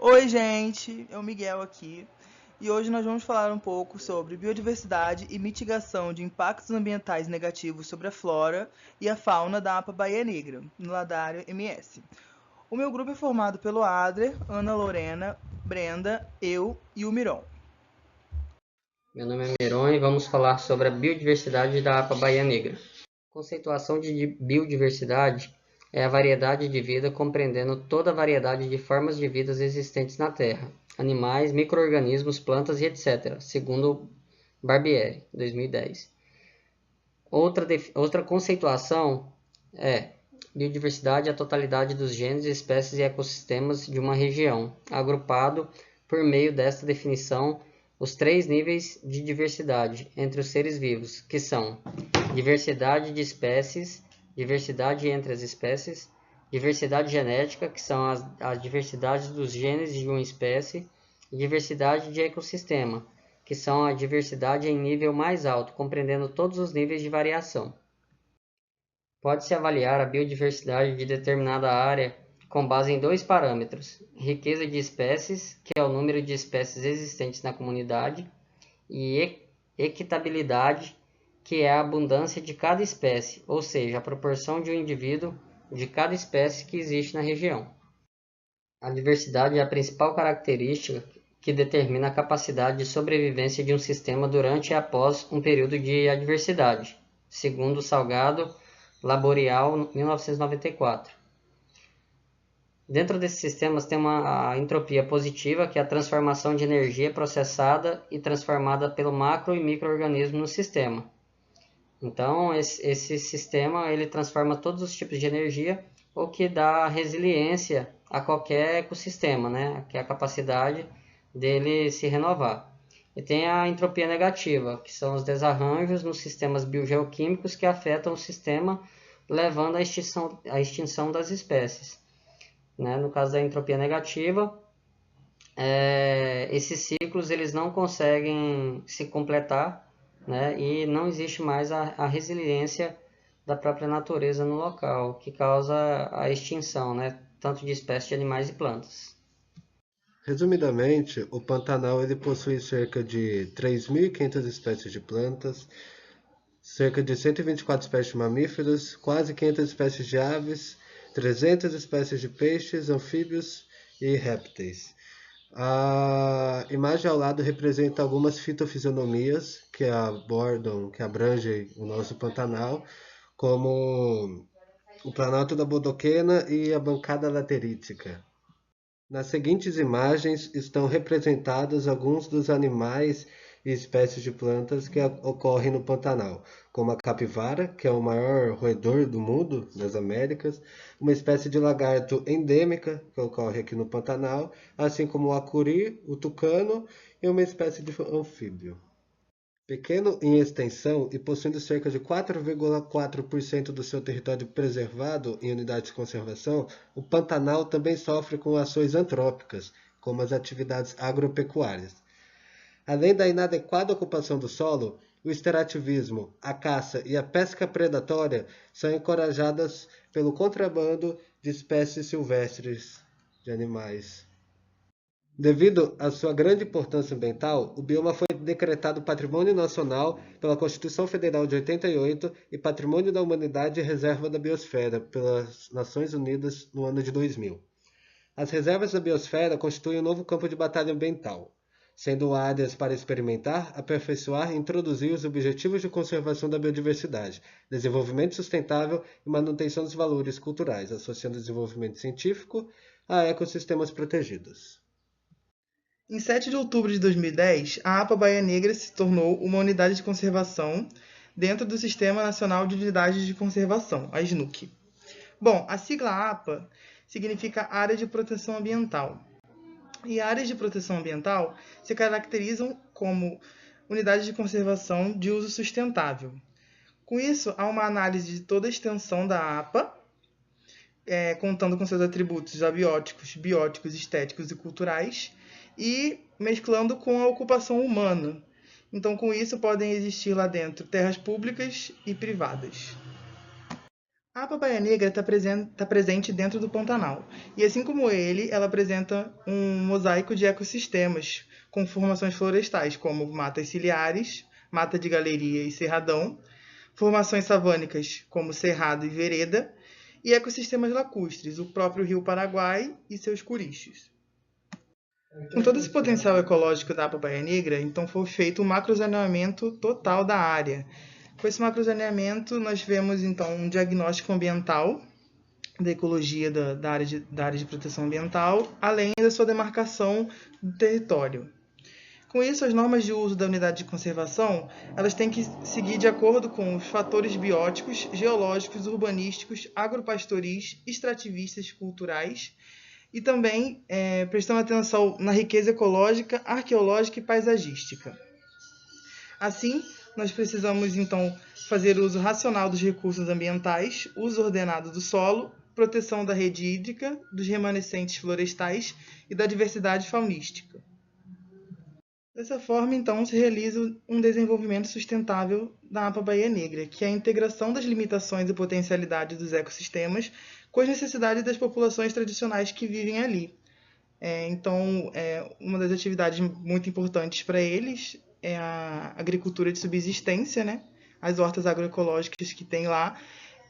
Oi, gente, é o Miguel aqui e hoje nós vamos falar um pouco sobre biodiversidade e mitigação de impactos ambientais negativos sobre a flora e a fauna da APA Bahia Negra, no Ladário MS. O meu grupo é formado pelo Adler, Ana Lorena, Brenda, eu e o Miron. Meu nome é Meron e vamos falar sobre a biodiversidade da APA Bahia Negra. Conceituação de biodiversidade é a variedade de vida compreendendo toda a variedade de formas de vida existentes na Terra, animais, micro-organismos, plantas e etc., segundo Barbieri, 2010. Outra conceituação é biodiversidade é a totalidade dos gêneros, espécies e ecossistemas de uma região, agrupado por meio desta definição os três níveis de diversidade entre os seres vivos, que são diversidade de espécies, diversidade entre as espécies, diversidade genética, que são as diversidades dos genes de uma espécie, e diversidade de ecossistema, que são a diversidade em nível mais alto, compreendendo todos os níveis de variação. Pode-se avaliar a biodiversidade de determinada área com base em dois parâmetros: riqueza de espécies, que é o número de espécies existentes na comunidade, e equitabilidade, que é a abundância de cada espécie, ou seja, a proporção de um indivíduo de cada espécie que existe na região. A diversidade é a principal característica que determina a capacidade de sobrevivência de um sistema durante e após um período de adversidade, segundo Salgado Laborial, 1994. Dentro desses sistemas tem a entropia positiva, que é a transformação de energia processada e transformada pelo macro e micro-organismo no sistema. Então, esse sistema ele transforma todos os tipos de energia, o que dá resiliência a qualquer ecossistema, né? Que é a capacidade dele se renovar. E tem a entropia negativa, que são os desarranjos nos sistemas biogeoquímicos que afetam o sistema, levando à extinção das espécies. Né? No caso da entropia negativa, esses ciclos eles não conseguem se completar, né? E não existe mais a resiliência da própria natureza no local, que causa a extinção, né? Tanto de espécies de animais e plantas. Resumidamente, o Pantanal ele possui cerca de 3.500 espécies de plantas, cerca de 124 espécies de mamíferos, quase 500 espécies de aves, 300 espécies de peixes, anfíbios e répteis. A imagem ao lado representa algumas fitofisionomias que abordam, que abrangem o nosso Pantanal, como o Planalto da Bodoquena e a Bancada Laterítica. Nas seguintes imagens estão representados alguns dos animais e espécies de plantas que ocorrem no Pantanal, como a capivara, que é o maior roedor do mundo, nas Américas, uma espécie de lagarto endêmica que ocorre aqui no Pantanal, assim como o acuri, o tucano e uma espécie de anfíbio. Pequeno em extensão e possuindo cerca de 4,4% do seu território preservado em unidades de conservação, o Pantanal também sofre com ações antrópicas, como as atividades agropecuárias. Além da inadequada ocupação do solo, o extrativismo, a caça e a pesca predatória são encorajadas pelo contrabando de espécies silvestres de animais. Devido à sua grande importância ambiental, o bioma foi decretado Patrimônio Nacional pela Constituição Federal de 88 e Patrimônio da Humanidade e Reserva da Biosfera pelas Nações Unidas no ano de 2000. As reservas da biosfera constituem um novo campo de batalha ambiental, sendo áreas para experimentar, aperfeiçoar e introduzir os objetivos de conservação da biodiversidade, desenvolvimento sustentável e manutenção dos valores culturais, associando o desenvolvimento científico a ecossistemas protegidos. Em 7 de outubro de 2010, a APA Bahia Negra se tornou uma unidade de conservação dentro do Sistema Nacional de Unidades de Conservação, a SNUC. Bom, a sigla APA significa Área de Proteção Ambiental. E áreas de proteção ambiental se caracterizam como unidades de conservação de uso sustentável. Com isso, há uma análise de toda a extensão da APA, contando com seus atributos abióticos, bióticos, estéticos e culturais, e mesclando com a ocupação humana. Então, com isso, podem existir lá dentro terras públicas e privadas. A APA Baía Negra está presente dentro do Pantanal, e assim como ele, ela apresenta um mosaico de ecossistemas com formações florestais, como matas ciliares, mata de galeria e cerradão, formações savânicas, como cerrado e vereda, e ecossistemas lacustres, o próprio Rio Paraguai e seus curichos. Com todo esse potencial ecológico da APA Baía Negra, então foi feito um macrozoneamento total da área. Com esse macrozoneamento, nós vemos então um diagnóstico ambiental da ecologia da área de proteção ambiental, além da sua demarcação do território. Com isso, as normas de uso da unidade de conservação, elas têm que seguir de acordo com os fatores bióticos, geológicos, urbanísticos, agropastoris, extrativistas, culturais, e também prestando atenção na riqueza ecológica, arqueológica e paisagística. Assim, nós precisamos, então, fazer uso racional dos recursos ambientais, uso ordenado do solo, proteção da rede hídrica, dos remanescentes florestais e da diversidade faunística. Dessa forma, então, se realiza um desenvolvimento sustentável da APA Baía Negra, que é a integração das limitações e potencialidades dos ecossistemas com as necessidades das populações tradicionais que vivem ali. Então, uma das atividades muito importantes para eles é a agricultura de subsistência, né? As hortas agroecológicas que tem lá,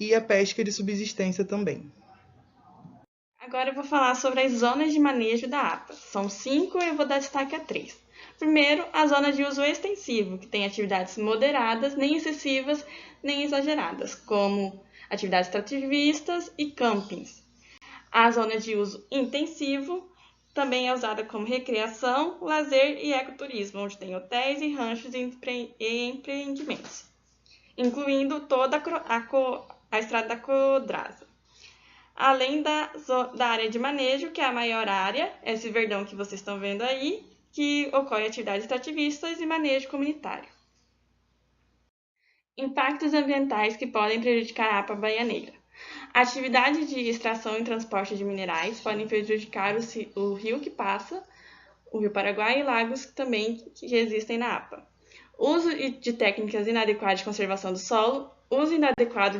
e a pesca de subsistência também. Agora eu vou falar sobre as zonas de manejo da APA. São 5 e eu vou dar destaque a 3. Primeiro, a zona de uso extensivo, que tem atividades moderadas, nem excessivas, nem exageradas, como atividades extrativistas e campings. A zona de uso intensivo também é usada como recreação, lazer e ecoturismo, onde tem hotéis e ranchos e empreendimentos, incluindo toda a estrada da Codrasa. Além da área de manejo, que é a maior área, esse verdão que vocês estão vendo aí, que ocorre atividades extrativistas e manejo comunitário. Impactos ambientais que podem prejudicar a APA Baía Negra. A atividade de extração e transporte de minerais podem prejudicar o rio que passa, o Rio Paraguai e lagos também que existem na APA. Uso de técnicas inadequadas de conservação do solo, uso inadequado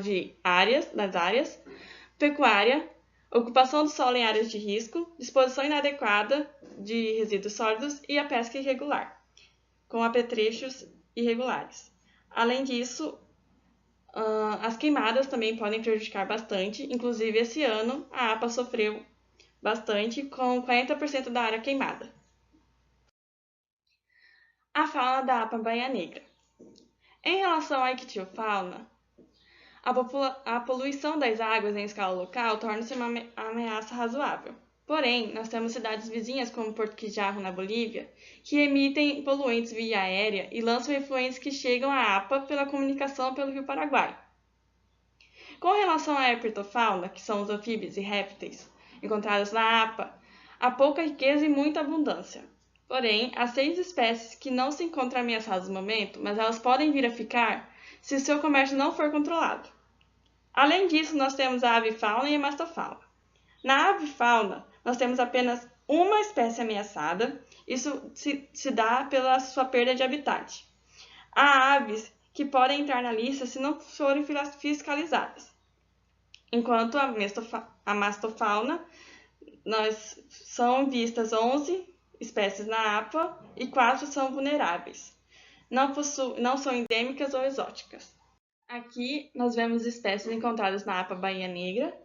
das áreas, pecuária, ocupação do solo em áreas de risco, disposição inadequada de resíduos sólidos e a pesca irregular, com apetrechos irregulares. Além disso, as queimadas também podem prejudicar bastante, inclusive esse ano a APA sofreu bastante, com 40% da área queimada. A fauna da APA Baía Negra. Em relação à ictiofauna, a poluição das águas em escala local torna-se uma ameaça razoável. Porém, nós temos cidades vizinhas como Porto Quijarro, na Bolívia, que emitem poluentes via aérea e lançam efluentes que chegam à APA pela comunicação pelo Rio Paraguai. Com relação à herpetofauna, que são os anfíbios e répteis encontrados na APA, há pouca riqueza e muita abundância. Porém, há 6 espécies que não se encontram ameaçadas no momento, mas elas podem vir a ficar se o seu comércio não for controlado. Além disso, nós temos a avifauna e a mastofauna. Na avifauna, nós temos apenas uma espécie ameaçada, isso se dá pela sua perda de habitat. Há aves que podem entrar na lista se não forem fiscalizadas. Enquanto a mastofauna, são vistas 11 espécies na APA e 4 são vulneráveis. Não são endêmicas ou exóticas. Aqui nós vemos espécies encontradas na APA Baía Negra.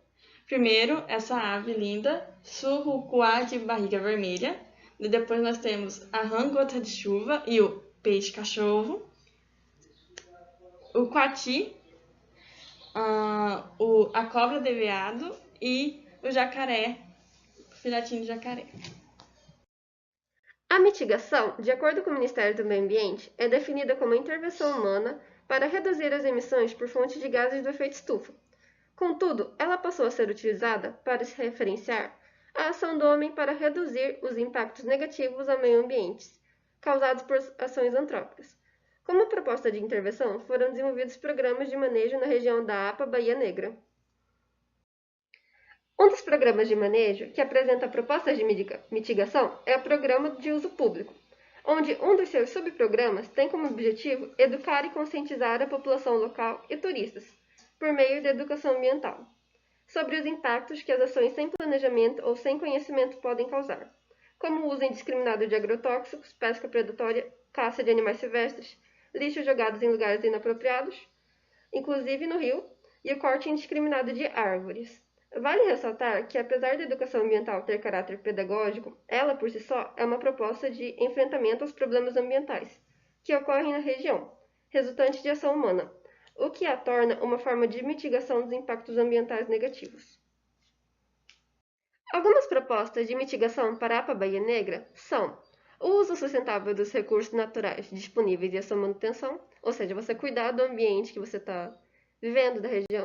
Primeiro, essa ave linda, surrucuá de barriga vermelha. E depois nós temos a rã gota de chuva e o peixe-cachorro. O coati, a cobra de veado e o jacaré, o filhotinho de jacaré. A mitigação, de acordo com o Ministério do Meio Ambiente, é definida como a intervenção humana para reduzir as emissões por fontes de gases do efeito estufa. Contudo, ela passou a ser utilizada para se referenciar à ação do homem para reduzir os impactos negativos ao meio ambiente causados por ações antrópicas. Como proposta de intervenção, foram desenvolvidos programas de manejo na região da APA Baía Negra. Um dos programas de manejo que apresenta propostas de mitigação é o Programa de Uso Público, onde um dos seus subprogramas tem como objetivo educar e conscientizar a população local e turistas por meio da educação ambiental, sobre os impactos que as ações sem planejamento ou sem conhecimento podem causar, como o uso indiscriminado de agrotóxicos, pesca predatória, caça de animais silvestres, lixo jogados em lugares inapropriados, inclusive no rio, e o corte indiscriminado de árvores. Vale ressaltar que, apesar da educação ambiental ter caráter pedagógico, ela, por si só, é uma proposta de enfrentamento aos problemas ambientais que ocorrem na região, resultante de ação humana, o que a torna uma forma de mitigação dos impactos ambientais negativos. Algumas propostas de mitigação para a APA Baía Negra são o uso sustentável dos recursos naturais disponíveis e a sua manutenção, ou seja, você cuidar do ambiente que você está vivendo,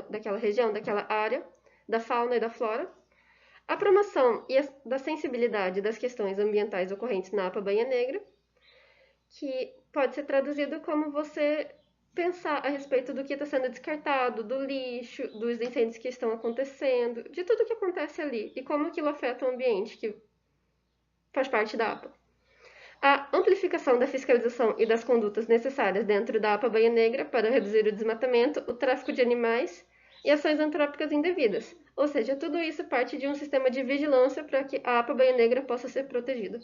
daquela região, daquela área, da fauna e da flora, a promoção da sensibilidade das questões ambientais ocorrentes na APA Baía Negra, que pode ser traduzido como você pensar a respeito do que está sendo descartado, do lixo, dos incêndios que estão acontecendo, de tudo que acontece ali e como aquilo afeta o ambiente que faz parte da APA. A amplificação da fiscalização e das condutas necessárias dentro da APA Baía Negra para reduzir o desmatamento, o tráfico de animais e ações antrópicas indevidas, ou seja, tudo isso parte de um sistema de vigilância para que a APA Baía Negra possa ser protegida.